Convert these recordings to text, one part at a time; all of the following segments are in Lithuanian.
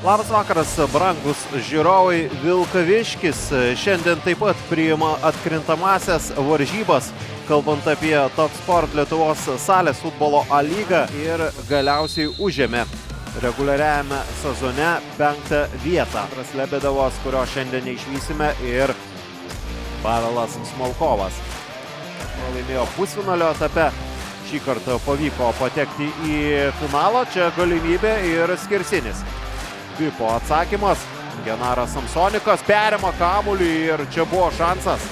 Labas vakaras, brangus žiūrovai. Vilkaviškis šiandien taip pat priima atkrintamąsias varžybas, kalbant apie Top Sport Lietuvos salės futbolo A lygą, ir galiausiai užėmė reguliariajame sezone 5. vietą. Antras Lebedevas, kurio šiandien neišvysime, ir Pavelas Smolkovas. Laimėjo pusfinalio etape. Šį kartą pavyko patekti į finalą. Čia galimybė ir skersinis. Pipo atsakymas. Genaras Samsonikas perima kamuolį ir čia buvo šansas.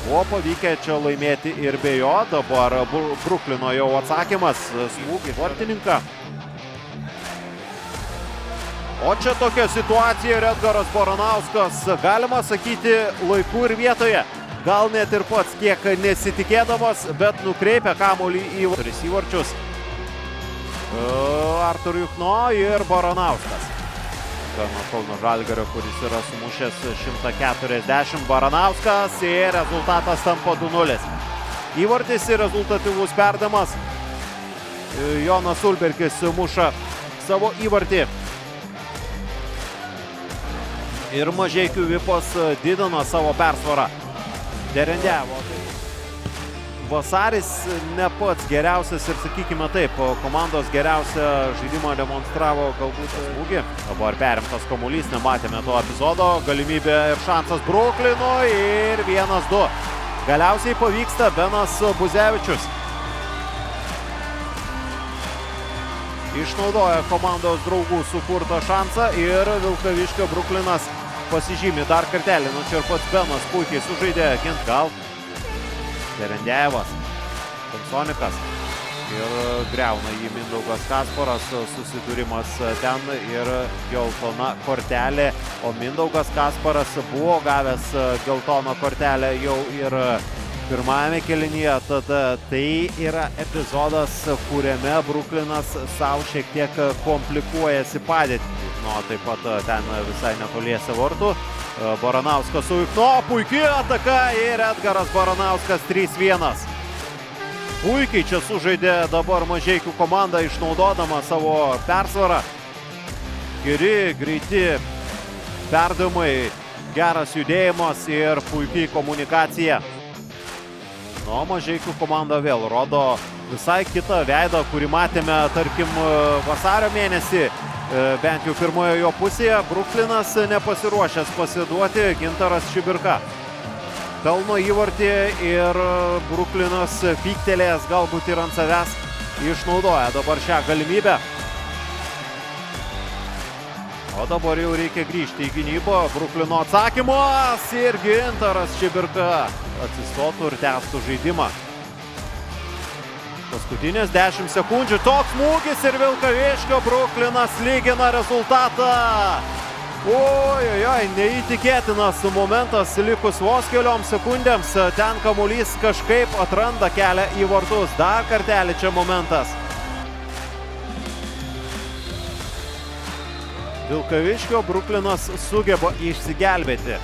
Buvo pavykę čia laimėti ir be jo. Dabar Bruklino jau atsakymas. Smūgį vartininką. O čia tokia situacija ir Edgaras Baranauskas, galima sakyti, laiku ir vietoje. Gal net ir pats kiek nesitikėdamas, bet nukreipia kamuolį į įvarčius. Artur Juchno ir Baranauskas. Nuo Kauno Žalgirio, kuris yra sumušęs 140. Baranauskas ir rezultatas tampa 2-0. Įvartis ir rezultatyvus perdavimas. Jonas Ulbergis muša savo įvartį. Ir Mažeikių Vipas didina savo persvarą. Derendėvo. Vasaris ne pats geriausias ir, sakykime taip, komandos geriausią žaidimą demonstravo galbūt smūgį. Dabar perimtas kamuolys, nematėme to epizodo. Galimybė ir šansas Bruklino ir 1-2. Galiausiai pavyksta Benas Buzevičius. Išnaudoja komandos draugų sukurtą šansą ir Vilkaviškio Bruklinas pasižymi dar kartelį. Nu čia ir pats Benas puikiai sužaidė gint gal. Derendėjevas, Samsonikas ir griauna jį Mindaugas Kasparas. Susidūrimas ten ir geltona kortelė. O Mindaugas Kasparas buvo gavęs geltoną kortelę jau ir pirmajame kėlinyje. Tad tai yra epizodas, kuriame Bruklinas savo šiek tiek komplikuojasi padėtį. Nu, taip pat ten visai netoliese vartų. Baranauskas su Juchno, puikiai ataka ir Edgaras Baranauskas 3-1. Puikiai čia sužaidė dabar Mažeikių komanda, išnaudodama savo persvarą. Geri, greiti perdavimai, geras judėjimas ir puikiai komunikacija. Nu, Mažeikių komanda vėl rodo visai kitą veidą, kurį matėme, tarkim, vasario mėnesį. Bent jau pirmoje jo pusėje. Bruklinas nepasiruošęs pasiduoti. Gintaras Čibirka pelno įvartį ir Bruklinas pyktelėjęs galbūt ir ant savęs išnaudoja dabar šią galimybę. O dabar jau reikia grįžti į gynybą. Bruklino atsakymas ir Gintaras Čibirka atsistotų ir tęstų žaidimą. Paskutinės 10 sekundžių, toks smūgis ir Vilkaviškio Bruklinas lygina rezultatą. Ojojoj, neįtikėtinas momentas likus vos kelioms sekundėms. Ten kamuolys kažkaip atranda kelią į vartus. Dar kartelį čia momentas. Vilkaviškio Bruklinas sugeba išsigelbėti.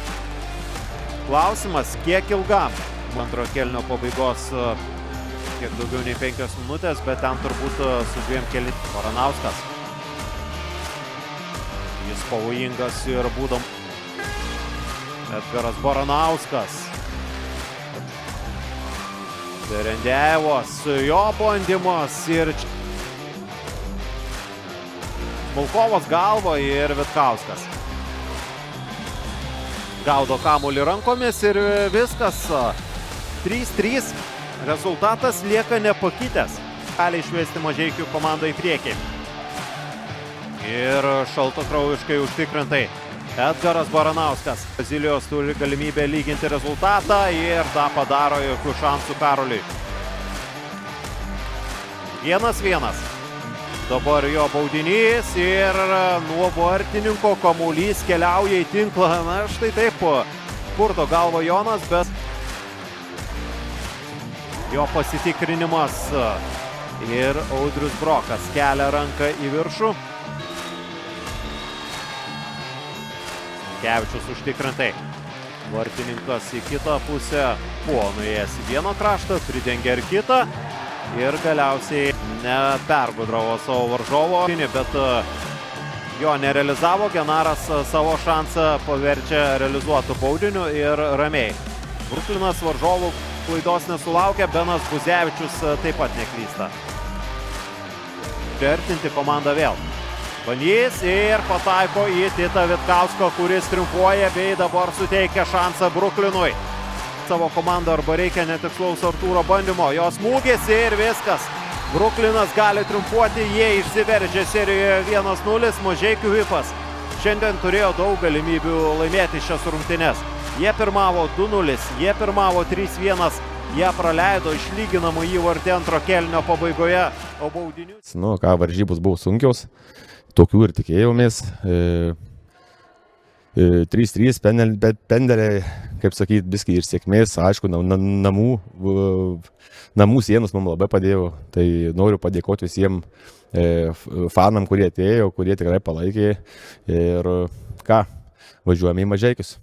Klausimas, kiek ilgam? Antro kėlinio pabaigos kiek daugiau nei 5 minutės, bet ten turbūt su 2 kėlinimais. Baranauskas. Jis pavojingas ir būdam. Edgaras Baranauskas. Derendėjevas, jo bandymas ir Smolkovas galva ir Vitkauskas. Gaudo kamuolį rankomis ir viskas. 3-3. Rezultatas lieka nepakitęs. Gali išvesti Mažeikių komandą į priekį. Ir šaltakraujiškai užtikrintai Edgaras Baranauskas. Brazilijos turi galimybę lyginti rezultatą ir tą padaro jokių šansų Karoliui. 1-1. Dabar jo baudinys ir nuo vartininko kamuolys keliauja į tinklą. Na štai taip, purto galva Jonas, bet jo pasitikrinimas ir Audrius Brokas kelia ranką į viršų. Kevičius užtikrintai. Vartininkas į kitą pusę. Buvo nuėjęs į vieną kraštą, pridengė ir kitą. Ir galiausiai nepergudravo savo varžovo, bet jo nerealizavo, Genaras savo šansą paverčia realizuotų baudiniu ir ramiai. Bruklinas varžovų klaidos nesulaukia, Benas Buzevičius taip pat neklysta. Priartinti komandą vėl. Banys ir pataiko į Titą Vitkauską, kuris triumfuoja bei dabar suteikia šansą Bruklinui. Savo komandą arba reikia netikslaus Artūro bandymo. Jos smūgis ir viskas. Bruklinas gali triumfuoti, jie išsiveržė serijoje 1-0, Mažeikių Vipas šiandien turėjo daug galimybių laimėti šias rungtynes. Jie pirmavo 2-0, jie pirmavo 3-1, jie praleido išlyginamą įvartį antro kėlinio pabaigoje, o baudinių... Nu, ką, varžybos buvo sunkios, tokių ir tikėjomės. 3-3 pendeliai, kaip sakyti, biskį ir sėkmės, aišku, namų sienos mums labai padėjo, tai noriu padėkoti visiems fanam, kurie atėjo, kurie tikrai palaikė ir ką, važiuojame į Mažeikius.